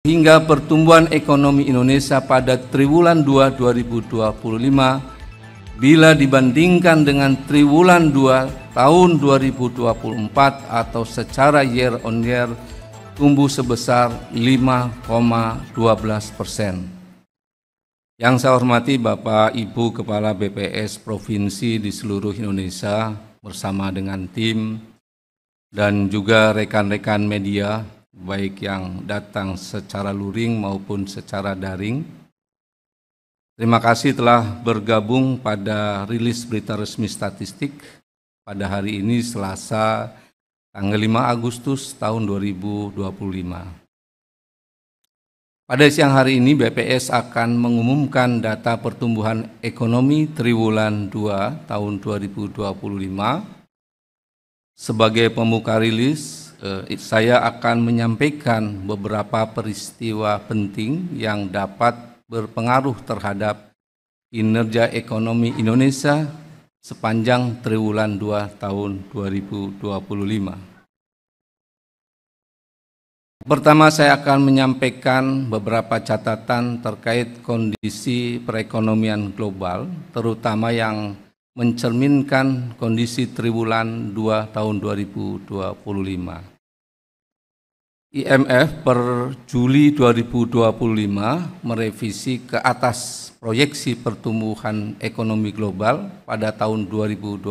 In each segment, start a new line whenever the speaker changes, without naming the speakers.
hingga pertumbuhan ekonomi Indonesia pada triwulan 2 2025 bila dibandingkan dengan triwulan 2 tahun 2024 atau secara year on year tumbuh sebesar 5,12%. Yang saya hormati Bapak Ibu Kepala BPS Provinsi di seluruh Indonesia bersama dengan tim dan juga rekan-rekan media baik yang datang secara luring maupun secara daring. Terima kasih telah bergabung pada rilis berita resmi statistik pada hari ini Selasa tanggal 5 Agustus tahun 2025. Pada siang hari ini BPS akan mengumumkan data pertumbuhan ekonomi triwulan 2 tahun 2025. Sebagai pembuka rilis, saya akan menyampaikan beberapa peristiwa penting yang dapat berpengaruh terhadap kinerja ekonomi Indonesia sepanjang triwulan 2 tahun 2025. Pertama, saya akan menyampaikan beberapa catatan terkait kondisi perekonomian global, terutama yang mencerminkan kondisi triwulan 2 tahun 2025. IMF per Juli 2025 merevisi ke atas proyeksi pertumbuhan ekonomi global pada tahun 2025.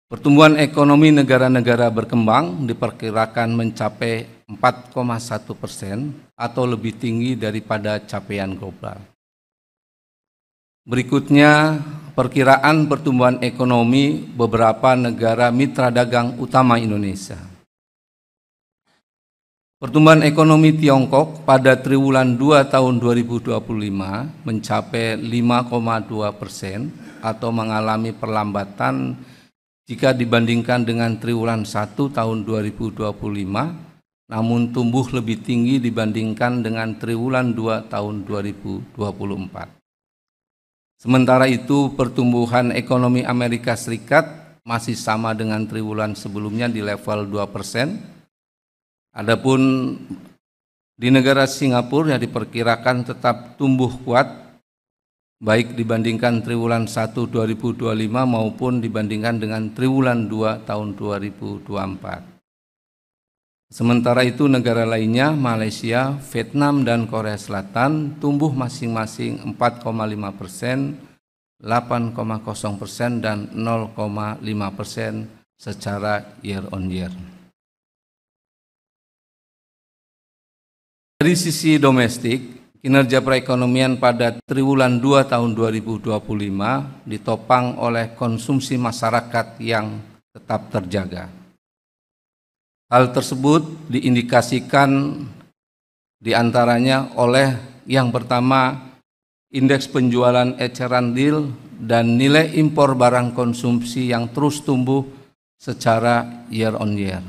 Pertumbuhan ekonomi negara-negara berkembang diperkirakan mencapai 4,1% atau lebih tinggi daripada capaian global. Berikutnya, perkiraan pertumbuhan ekonomi beberapa negara mitra dagang utama Indonesia. Pertumbuhan ekonomi Tiongkok pada triwulan 2 tahun 2025 mencapai 5,2% atau mengalami perlambatan jika dibandingkan dengan triwulan 1 tahun 2025, namun tumbuh lebih tinggi dibandingkan dengan triwulan 2 tahun 2024. Sementara itu, pertumbuhan ekonomi Amerika Serikat masih sama dengan triwulan sebelumnya di level 2%. Adapun di negara Singapura yang diperkirakan tetap tumbuh kuat baik dibandingkan triwulan 1 2025 maupun dibandingkan dengan triwulan 2 tahun 2024. Sementara itu negara lainnya Malaysia, Vietnam dan Korea Selatan tumbuh masing-masing 4,5%, 8,0% dan 0,5% secara year on year. Dari sisi domestik, kinerja perekonomian pada triwulan 2 tahun 2025 ditopang oleh konsumsi masyarakat yang tetap terjaga. Hal tersebut diindikasikan diantaranya oleh yang pertama, indeks penjualan eceran deal dan nilai impor barang konsumsi yang terus tumbuh secara year on year.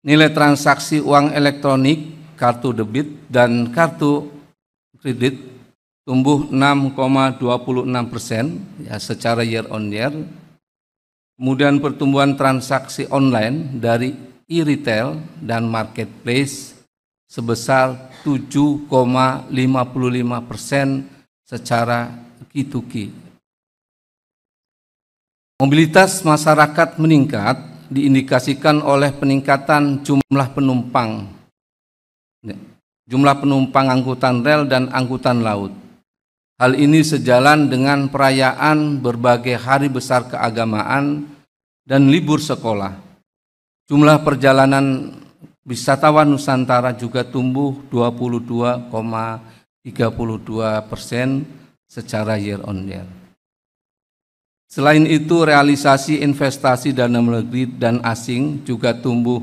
Nilai transaksi uang elektronik, kartu debit dan kartu kredit tumbuh 6,26% ya, secara year on year. Kemudian pertumbuhan transaksi online dari e-retail dan marketplace sebesar 7,55% secara Q2Q. Mobilitas masyarakat meningkat diindikasikan oleh peningkatan jumlah penumpang angkutan rel dan angkutan laut. Hal ini sejalan dengan perayaan berbagai hari besar keagamaan dan libur sekolah. Jumlah perjalanan wisatawan Nusantara juga tumbuh 22,32% secara year on year. Selain itu, realisasi investasi dalam negeri dan asing juga tumbuh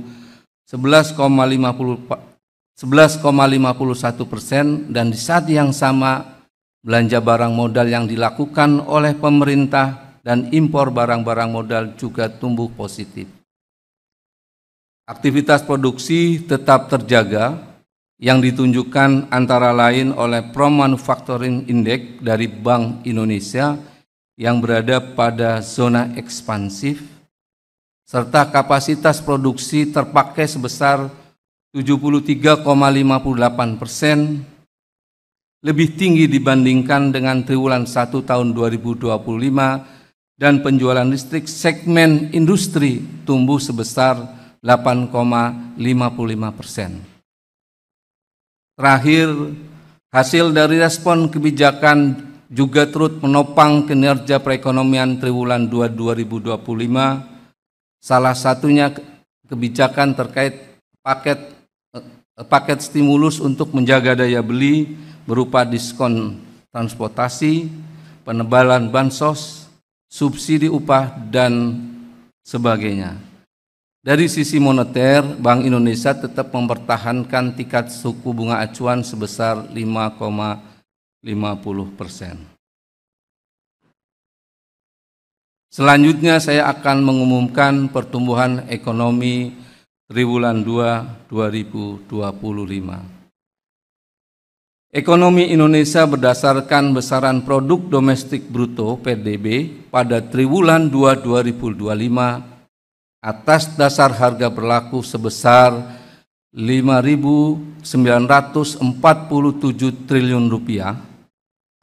11,51% dan di saat yang sama belanja barang modal yang dilakukan oleh pemerintah dan impor barang-barang modal juga tumbuh positif. Aktivitas produksi tetap terjaga yang ditunjukkan antara lain oleh Pro-Manufacturing Index dari Bank Indonesia yang berada pada zona ekspansif serta kapasitas produksi terpakai sebesar 73,58%, lebih tinggi dibandingkan dengan triwulan 1 tahun 2025, dan penjualan listrik segmen industri tumbuh sebesar 8,55%. Terakhir, hasil dari respon kebijakan juga turut menopang kinerja perekonomian triwulan 2 2025, salah satunya kebijakan terkait paket stimulus untuk menjaga daya beli berupa diskon transportasi, penebalan bansos, subsidi upah, dan sebagainya. Dari sisi moneter, Bank Indonesia tetap mempertahankan tingkat suku bunga acuan sebesar 5,50%. Selanjutnya saya akan mengumumkan pertumbuhan ekonomi triwulan 2 2025. Ekonomi Indonesia berdasarkan besaran produk domestik bruto (PDB) pada triwulan 2 2025 atas dasar harga berlaku sebesar Rp5.947 triliun,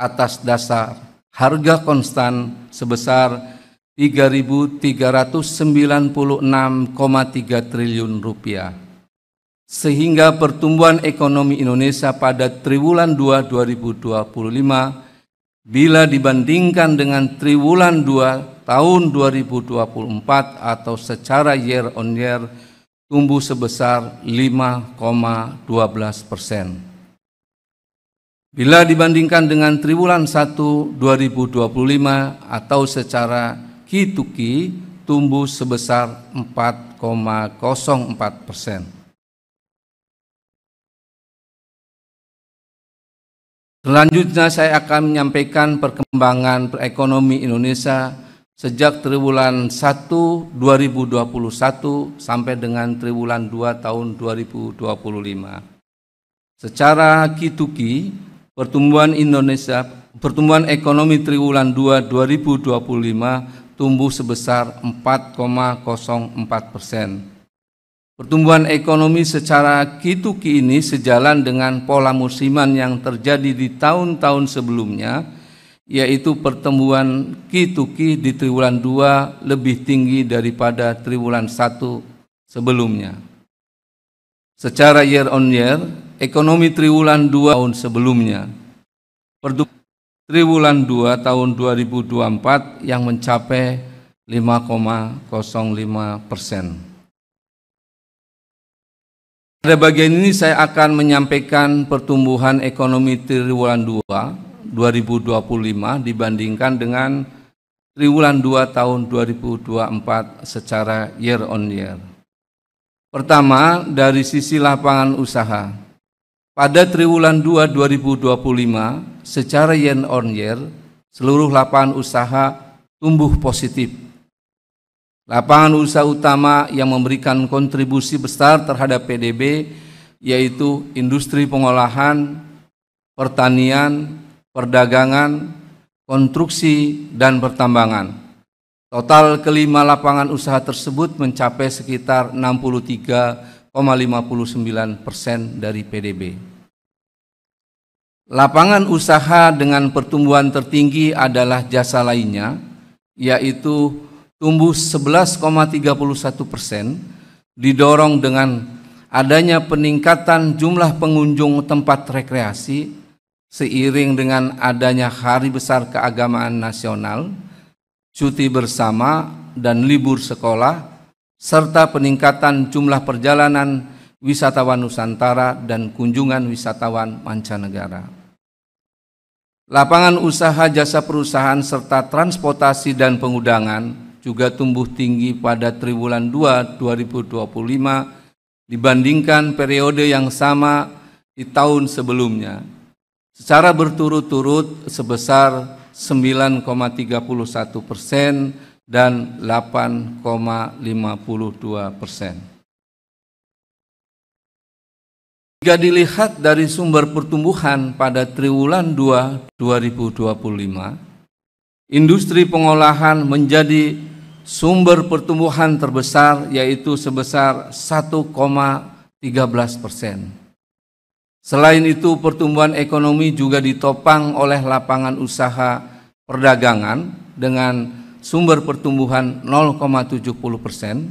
atas dasar harga konstan sebesar Rp3.396,3 triliun, sehingga pertumbuhan ekonomi Indonesia pada triwulan 2 2025 bila dibandingkan dengan triwulan 2 tahun 2024 atau secara year on year tumbuh sebesar 5,12%. Bila dibandingkan dengan triwulan 1 2025 atau secara Q2Q tumbuh sebesar 4,04%. Selanjutnya saya akan menyampaikan perkembangan perekonomian Indonesia sejak triwulan 1 2021 sampai dengan triwulan 2 tahun 2025. Secara Q2Q, pertumbuhan ekonomi triwulan 2 2025 tumbuh sebesar 4,04%. Pertumbuhan ekonomi secara Q2Q ini sejalan dengan pola musiman yang terjadi di tahun-tahun sebelumnya, yaitu pertumbuhan Q2Q di triwulan 2 lebih tinggi daripada triwulan 1 sebelumnya. Secara year on year, ekonomi triwulan 2 tahun sebelumnya, triwulan 2 tahun 2024 yang mencapai 5,05%. Pada bagian ini saya akan menyampaikan pertumbuhan ekonomi triwulan 2 2025 dibandingkan dengan triwulan 2 tahun 2024 secara year on year. Pertama, dari sisi lapangan usaha. Pada triwulan 2 2025 secara year on year seluruh lapangan usaha tumbuh positif. Lapangan usaha utama yang memberikan kontribusi besar terhadap PDB yaitu industri pengolahan, pertanian, perdagangan, konstruksi, dan pertambangan. Total kelima lapangan usaha tersebut mencapai sekitar 63,59% dari PDB. Lapangan usaha dengan pertumbuhan tertinggi adalah jasa lainnya, yaitu tumbuh 11,31%, didorong dengan adanya peningkatan jumlah pengunjung tempat rekreasi seiring dengan adanya hari besar keagamaan nasional, cuti bersama, dan libur sekolah, serta peningkatan jumlah perjalanan wisatawan Nusantara dan kunjungan wisatawan mancanegara. Lapangan usaha jasa perusahaan serta transportasi dan pengudangan juga tumbuh tinggi pada triwulan 2 2025 dibandingkan periode yang sama di tahun sebelumnya, secara berturut-turut sebesar 9,31% dan 8,52%. Jika dilihat dari sumber pertumbuhan pada triwulan 2 2025, industri pengolahan menjadi sumber pertumbuhan terbesar yaitu sebesar 1,13%. Selain itu, pertumbuhan ekonomi juga ditopang oleh lapangan usaha perdagangan dengan sumber pertumbuhan 0,70%,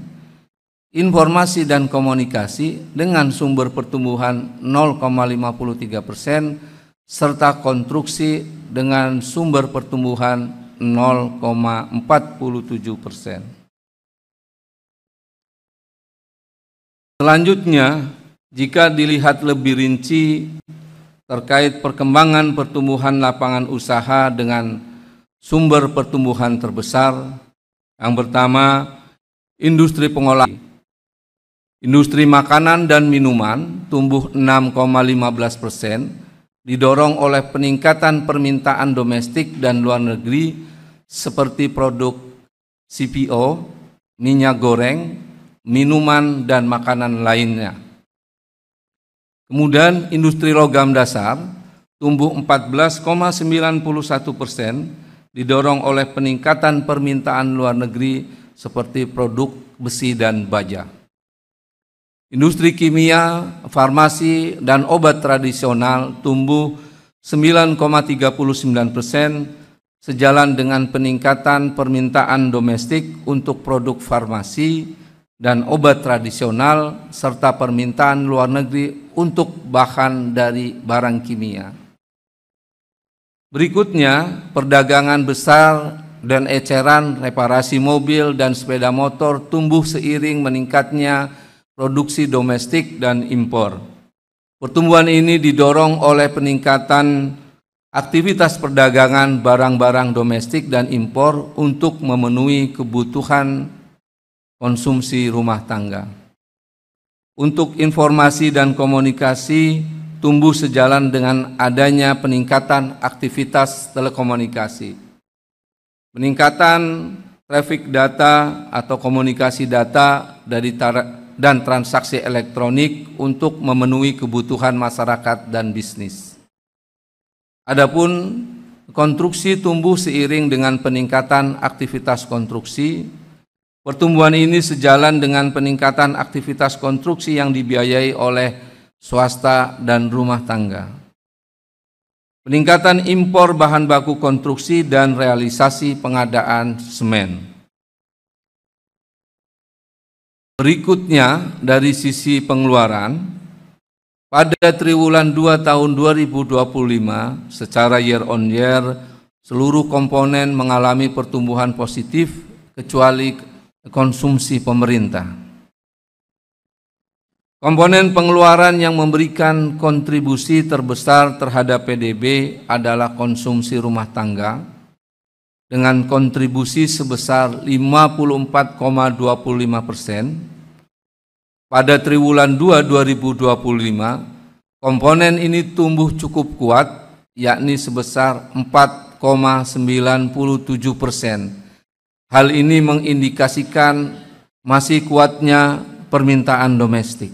informasi dan komunikasi dengan sumber pertumbuhan 0,53%, serta konstruksi dengan sumber pertumbuhan 0,47%. Selanjutnya, jika dilihat lebih rinci terkait perkembangan pertumbuhan lapangan usaha dengan sumber pertumbuhan terbesar, yang pertama, industri pengolahan. Industri makanan dan minuman tumbuh 6,15%, didorong oleh peningkatan permintaan domestik dan luar negeri seperti produk CPO, minyak goreng, minuman, dan makanan lainnya. Kemudian industri logam dasar tumbuh 14,91%, didorong oleh peningkatan permintaan luar negeri seperti produk besi dan baja. Industri kimia, farmasi, dan obat tradisional tumbuh 9,39%, sejalan dengan peningkatan permintaan domestik untuk produk farmasi dan obat tradisional, serta permintaan luar negeri untuk bahan dari barang kimia. Berikutnya, perdagangan besar dan eceran, reparasi mobil dan sepeda motor tumbuh seiring meningkatnya produksi domestik dan impor. Pertumbuhan ini didorong oleh peningkatan aktivitas perdagangan barang-barang domestik dan impor untuk memenuhi kebutuhan konsumsi rumah tangga. Untuk informasi dan komunikasi tumbuh sejalan dengan adanya peningkatan aktivitas telekomunikasi. Peningkatan traffic data atau komunikasi data dan transaksi elektronik untuk memenuhi kebutuhan masyarakat dan bisnis. Adapun konstruksi tumbuh seiring dengan peningkatan aktivitas konstruksi. Pertumbuhan ini sejalan dengan peningkatan aktivitas konstruksi yang dibiayai oleh swasta dan rumah tangga. Peningkatan impor bahan baku konstruksi dan realisasi pengadaan semen. Berikutnya, dari sisi pengeluaran, pada triwulan 2 tahun 2025 secara year on year, seluruh komponen mengalami pertumbuhan positif kecuali konsumsi pemerintah. Komponen pengeluaran yang memberikan kontribusi terbesar terhadap PDB adalah konsumsi rumah tangga, dengan kontribusi sebesar 54,25%. Pada triwulan 2 2025, komponen ini tumbuh cukup kuat, yakni sebesar 4,97%. Hal ini mengindikasikan masih kuatnya permintaan domestik.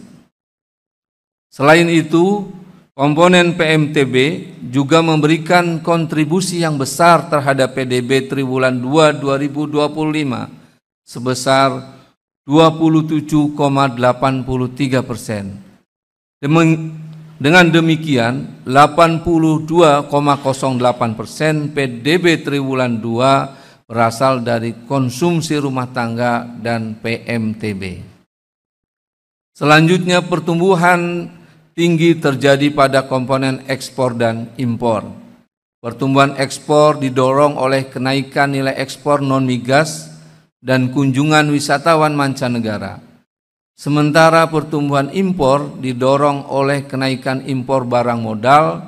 Selain itu, komponen PMTB juga memberikan kontribusi yang besar terhadap PDB triwulan 2 2025 sebesar 27,83%. Dengan demikian, 82,08% PDB triwulan 2 berasal dari konsumsi rumah tangga dan PMTB. Selanjutnya, pertumbuhan tinggi terjadi pada komponen ekspor dan impor. Pertumbuhan ekspor didorong oleh kenaikan nilai ekspor non-migas dan kunjungan wisatawan mancanegara. Sementara pertumbuhan impor didorong oleh kenaikan impor barang modal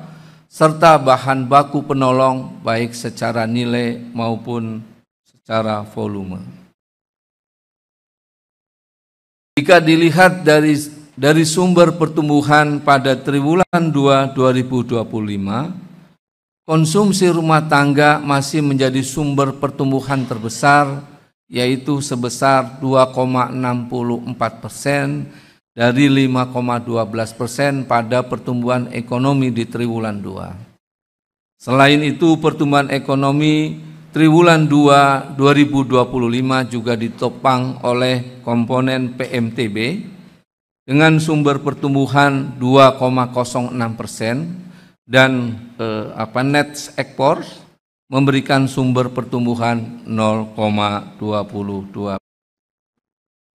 serta bahan baku penolong baik secara nilai maupun secara volume. Jika dilihat dari sumber pertumbuhan pada triwulan 2 2025, konsumsi rumah tangga masih menjadi sumber pertumbuhan terbesar, yaitu sebesar 2,64% dari 5,12% pada pertumbuhan ekonomi di triwulan 2. Selain itu, pertumbuhan ekonomi triwulan 2 2025 juga ditopang oleh komponen PMTB dengan sumber pertumbuhan 2,06% dan net ekspor memberikan sumber pertumbuhan 0,22%.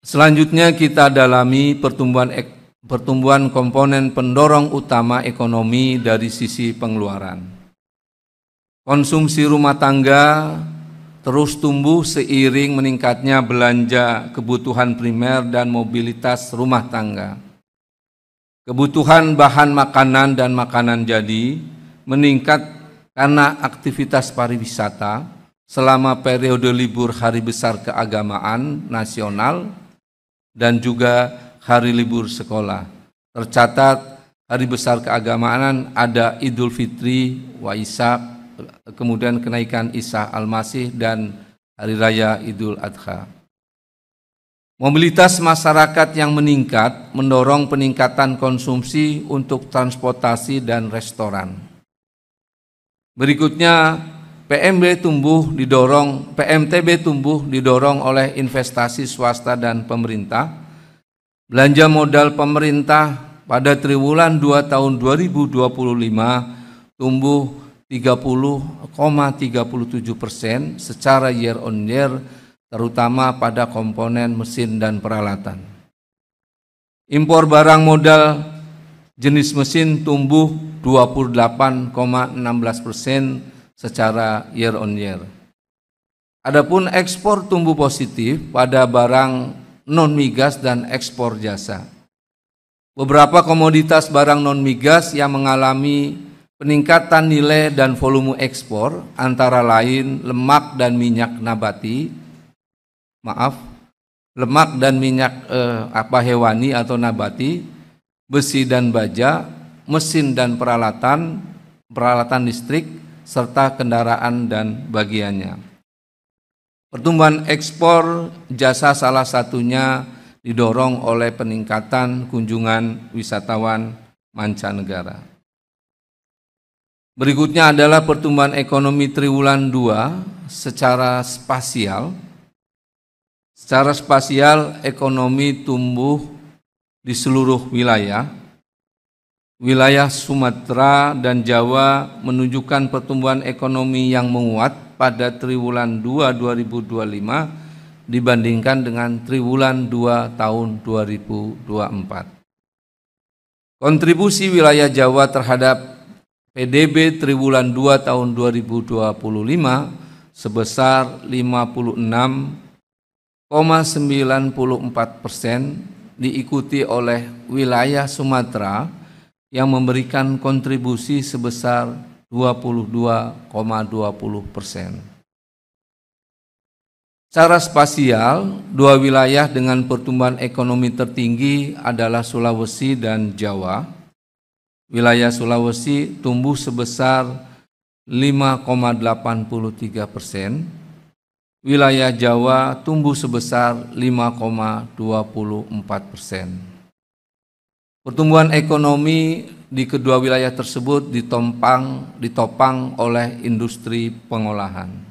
Selanjutnya kita dalami pertumbuhan komponen pendorong utama ekonomi dari sisi pengeluaran. Konsumsi rumah tangga terus tumbuh seiring meningkatnya belanja kebutuhan primer dan mobilitas rumah tangga. Kebutuhan bahan makanan dan makanan jadi meningkat karena aktivitas pariwisata selama periode libur hari besar keagamaan nasional dan juga hari libur sekolah. Tercatat hari besar keagamaan ada Idul Fitri, Waisak, kemudian kenaikan Isa Al-Masih dan Hari Raya Idul Adha. Mobilitas masyarakat yang meningkat mendorong peningkatan konsumsi untuk transportasi dan restoran. Berikutnya, PMTB tumbuh didorong oleh investasi swasta dan pemerintah. Belanja modal pemerintah pada triwulan 2 tahun 2025 tumbuh 30,37% secara year on year, terutama pada komponen mesin dan peralatan. Impor barang modal jenis mesin tumbuh 28,16% secara year on year. Adapun ekspor tumbuh positif pada barang non-migas dan ekspor jasa. Beberapa komoditas barang non-migas yang mengalami peningkatan nilai dan volume ekspor antara lain lemak dan minyak hewani atau nabati, besi dan baja, mesin dan peralatan listrik, serta kendaraan dan bagiannya. Pertumbuhan ekspor jasa salah satunya didorong oleh peningkatan kunjungan wisatawan mancanegara. Berikutnya adalah pertumbuhan ekonomi triwulan 2 secara spasial. Secara spasial, ekonomi tumbuh di seluruh wilayah. Wilayah Sumatera dan Jawa menunjukkan pertumbuhan ekonomi yang menguat pada triwulan 2 2025 dibandingkan dengan triwulan 2 tahun 2024. Kontribusi wilayah Jawa terhadap PDB triwulan 2 tahun 2025 sebesar 56,94%, diikuti oleh wilayah Sumatera yang memberikan kontribusi sebesar 22,20%. Secara spasial, dua wilayah dengan pertumbuhan ekonomi tertinggi adalah Sulawesi dan Jawa. Wilayah Sulawesi tumbuh sebesar 5,83%, wilayah Jawa tumbuh sebesar 5,24%. Pertumbuhan ekonomi di kedua wilayah tersebut ditopang oleh industri pengolahan.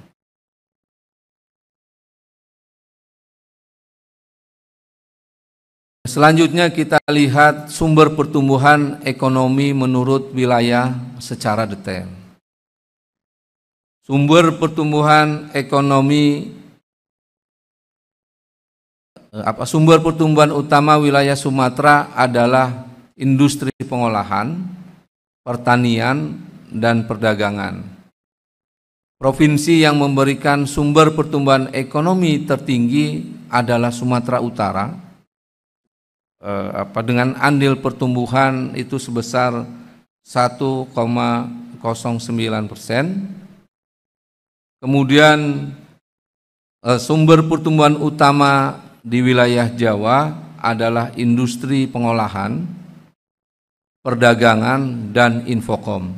Selanjutnya kita lihat sumber pertumbuhan ekonomi menurut wilayah secara detail. Sumber pertumbuhan utama wilayah Sumatera adalah industri pengolahan, pertanian, dan perdagangan. Provinsi yang memberikan sumber pertumbuhan ekonomi tertinggi adalah Sumatera Utara, dengan andil pertumbuhan itu sebesar 1,09%. Kemudian sumber pertumbuhan utama di wilayah Jawa adalah industri pengolahan, perdagangan, dan infokom.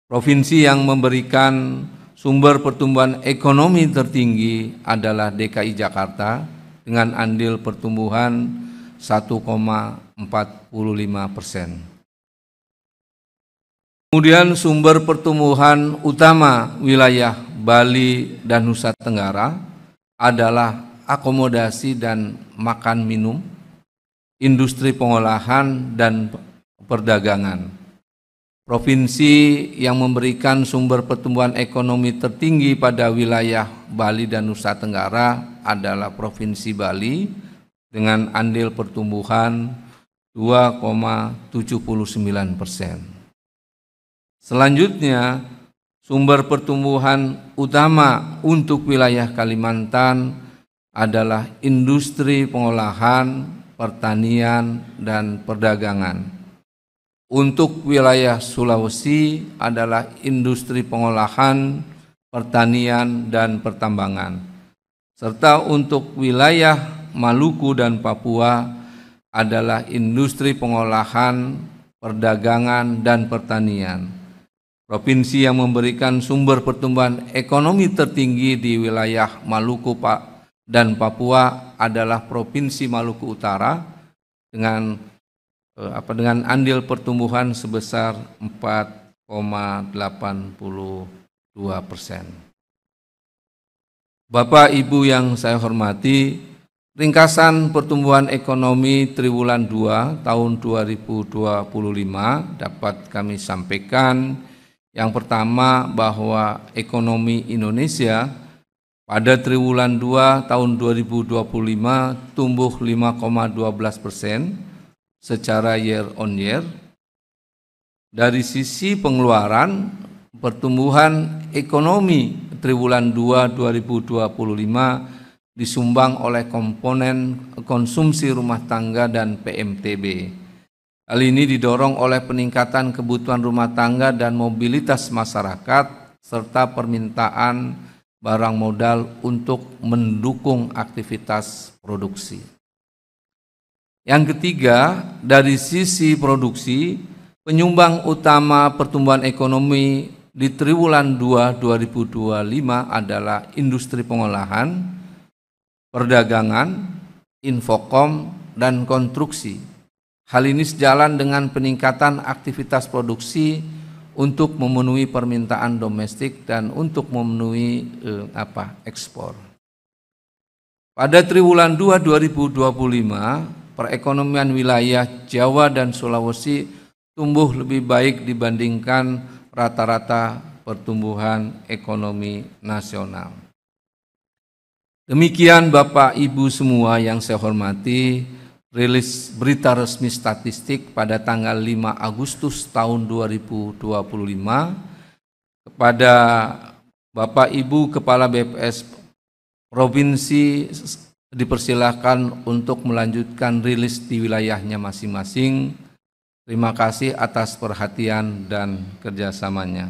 Provinsi yang memberikan sumber pertumbuhan ekonomi tertinggi adalah DKI Jakarta dengan andil pertumbuhan 1,45%. Kemudian sumber pertumbuhan utama wilayah Bali dan Nusa Tenggara adalah akomodasi dan makan minum, industri pengolahan dan perdagangan. Provinsi yang memberikan sumber pertumbuhan ekonomi tertinggi pada wilayah Bali dan Nusa Tenggara adalah Provinsi Bali dengan andil pertumbuhan 2,79%. Selanjutnya, sumber pertumbuhan utama untuk wilayah Kalimantan adalah industri pengolahan, pertanian, dan perdagangan. Untuk wilayah Sulawesi adalah industri pengolahan, pertanian, dan pertambangan. Serta untuk wilayah Maluku dan Papua adalah industri pengolahan, perdagangan, dan pertanian. Provinsi yang memberikan sumber pertumbuhan ekonomi tertinggi di wilayah Maluku dan Papua adalah Provinsi Maluku Utara dengan andil pertumbuhan sebesar 4,82%. Bapak Ibu yang saya hormati, ringkasan pertumbuhan ekonomi triwulan 2 tahun 2025 dapat kami sampaikan. Yang pertama, bahwa ekonomi Indonesia pada triwulan 2 tahun 2025 tumbuh 5,12% secara year on year. Dari sisi pengeluaran, pertumbuhan ekonomi triwulan 2 2025 disumbang oleh komponen konsumsi rumah tangga dan PMTB. Hal ini didorong oleh peningkatan kebutuhan rumah tangga dan mobilitas masyarakat serta permintaan barang modal untuk mendukung aktivitas produksi. Yang ketiga, dari sisi produksi, penyumbang utama pertumbuhan ekonomi di triwulan 2 2025 adalah industri pengolahan, perdagangan, infokom, dan konstruksi. Hal ini sejalan dengan peningkatan aktivitas produksi untuk memenuhi permintaan domestik dan untuk memenuhi ekspor. Pada triwulan 2 2025, perekonomian wilayah Jawa dan Sulawesi tumbuh lebih baik dibandingkan rata-rata pertumbuhan ekonomi nasional. Demikian Bapak Ibu semua yang saya hormati, rilis berita resmi statistik pada tanggal 5 Agustus tahun 2025 kepada Bapak Ibu Kepala BPS Provinsi dipersilahkan untuk melanjutkan rilis di wilayahnya masing-masing. Terima kasih atas perhatian dan kerjasamanya.